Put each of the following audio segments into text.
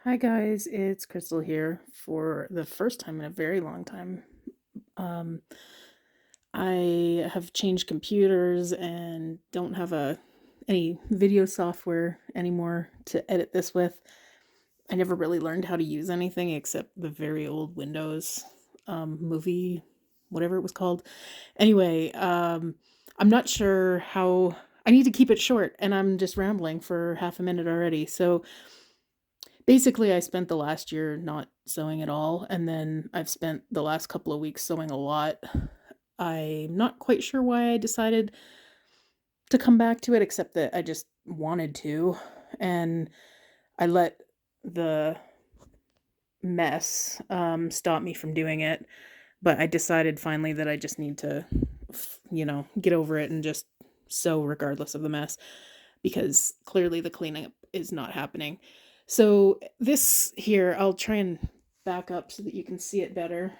Hi guys, it's Crystal here for the first time in a very long time. Um, I have changed computers and don't have any video software anymore to edit this with. I never really learned how to use anything except the very old Windows movie, whatever it was called. Anyway, I'm not sure how. I need to keep it short, and I'm just rambling for half a minute already. So basically, I spent the last year not sewing at all, and then I've spent the last couple of weeks sewing a lot. I'm not quite sure why I decided to come back to it, except that I just wanted to, and I let the mess stop me from doing it. But I decided finally that I just need to, get over it and just sew regardless of the mess because clearly the cleanup is not happening. So this here, I'll try and back up so that you can see it better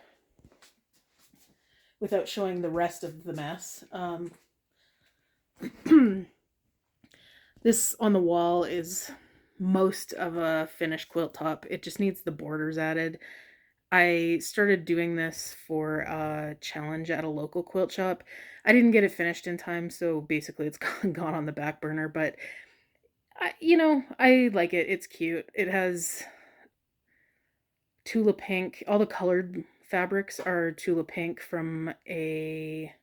without showing the rest of the mess. This on the wall is most of a finished quilt top. It just needs the borders added. I started doing this for a challenge at a local quilt shop. I didn't get it finished in time, so basically it's gone on the back burner, but I like it. It's cute. It has Tula Pink. All the colored fabrics are Tula Pink from a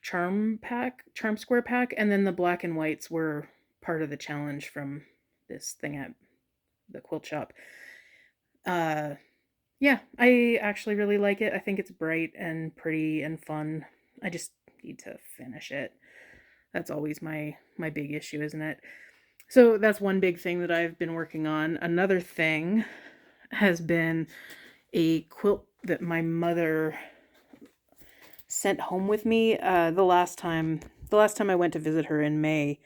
charm square pack, and then the black and whites were part of the challenge from this thing at the quilt shop. Uh yeah, I actually really like it. I think it's bright and pretty and fun. I just need to finish it. That's always my big issue, isn't it? So that's one big thing that I've been working on. Another thing has been a quilt that my mother sent home with me. The last time I went to visit her in May,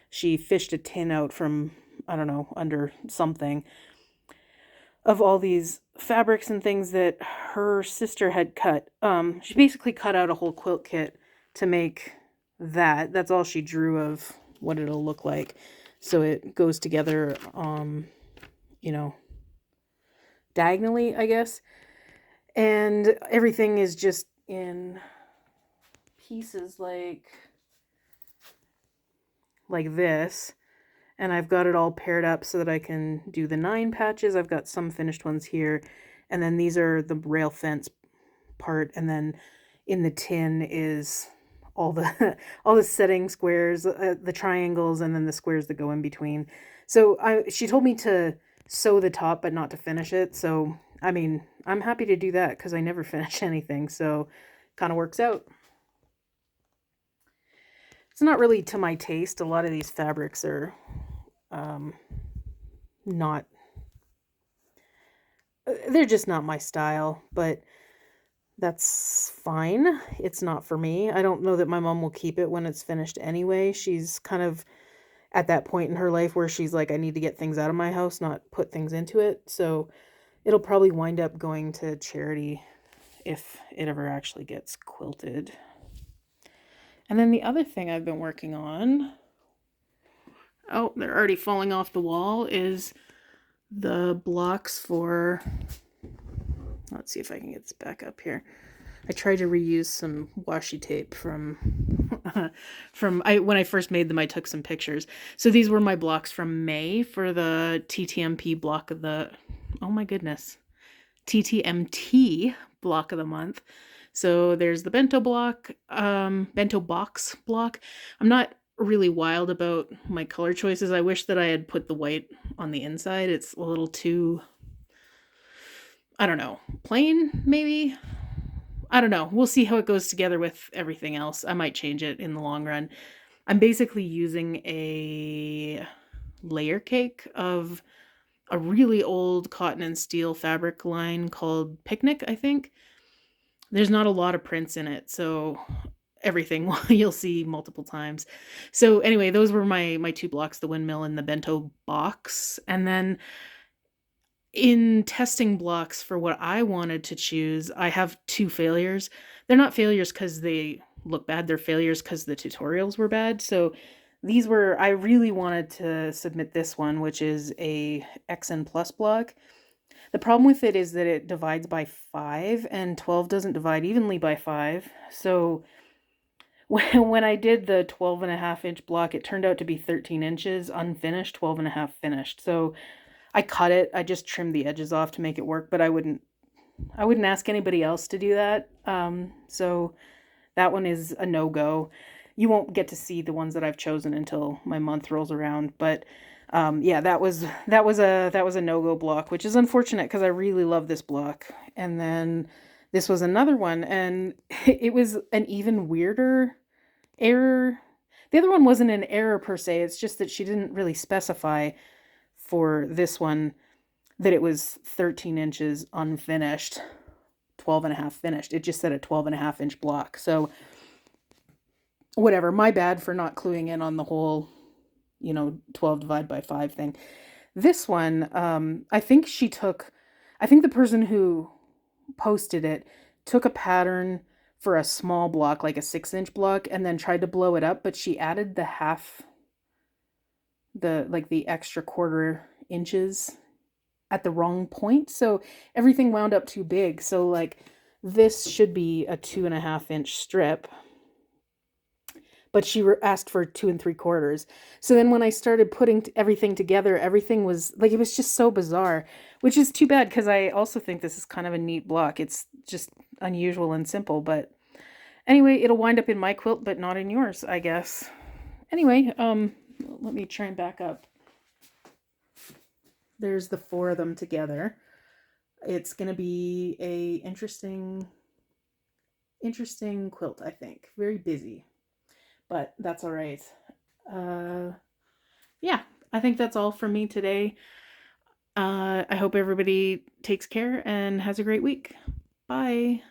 she fished a tin out from, I don't know, under something, of all these fabrics and things that her sister had cut. She basically cut out a whole quilt kit to make that. That's all she drew of what it'll look like. So it goes together, you know, diagonally, I guess. And everything is just in pieces like this. And I've got it all paired up so that I can do the 9 patches. I've got some finished ones here. And then these are the rail fence part. And then in the tin is all the all the setting squares, the triangles, and then the squares that go in between. So she told me to sew the top but not to finish it. So I mean, I'm happy to do that because I never finish anything. So kind of works out. It's not really to my taste. A lot of these fabrics are um, not, they're just not my style, but that's fine. It's not for me. I don't know that my mom will keep it when it's finished anyway. She's kind of at that point in her life where she's like, I need to get things out of my house, not put things into it. So it'll probably wind up going to charity if it ever actually gets quilted. And then the other thing I've been working on, oh, they're already falling off the wall, is the blocks for, let's see if I can get this back up here. I tried to reuse some washi tape from when I first made them. I took some pictures. So these were my blocks from May for the TTMP block of the, oh my goodness, TTMT block of the month. So there's the bento box block. I'm not really wild about my color choices. I wish that I had put the white on the inside. It's a little too, I don't know, plain maybe. I don't know. We'll see how it goes together with everything else. I might change it in the long run. I'm basically using a layer cake of a really old cotton and steel fabric line called Picnic, I think. There's not a lot of prints in it, so everything you'll see multiple times. So anyway, those were my two blocks, the windmill and the bento box. And then in testing blocks for what I wanted to choose, I have two failures. They're not failures because they look bad, they're failures because the tutorials were bad. So These were, I really wanted to submit this one, which is a XN Plus block. The problem with it is that it divides by 5, and 12 doesn't divide evenly by 5. So when I did the 12.5 inch block, it turned out to be 13 inches unfinished, 12.5 finished. So I cut it. I just trimmed the edges off to make it work, but I wouldn't ask anybody else to do that. So that one is a no-go. You won't get to see the ones that I've chosen until my month rolls around, but yeah, that was a no-go block, which is unfortunate because I really love this block. And then this was another one, and it was an even weirder error. The other one wasn't an error per se, it's just that she didn't really specify for this one that it was 13 inches unfinished, 12.5 finished. It just said a 12.5 inch block. So whatever, my bad for not cluing in on the whole, 12 divide by 5 thing. This one, I think the person who posted it took a pattern for a small block, like a 6-inch block, and then tried to blow it up, but she added the extra quarter inches at the wrong point. So everything wound up too big. So like this should be a 2.5-inch strip, but she asked for 2 3/4. So then when I started putting everything together, everything was like, it was just so bizarre, which is too bad because I also think this is kind of a neat block. It's just unusual and simple, but anyway, it'll wind up in my quilt, but not in yours, I guess. Anyway, let me try and back up. There's the 4 of them together. It's going to be a interesting quilt, I think. Very busy, but that's all right. Yeah, I think that's all for me today. I hope everybody takes care and has a great week. Bye.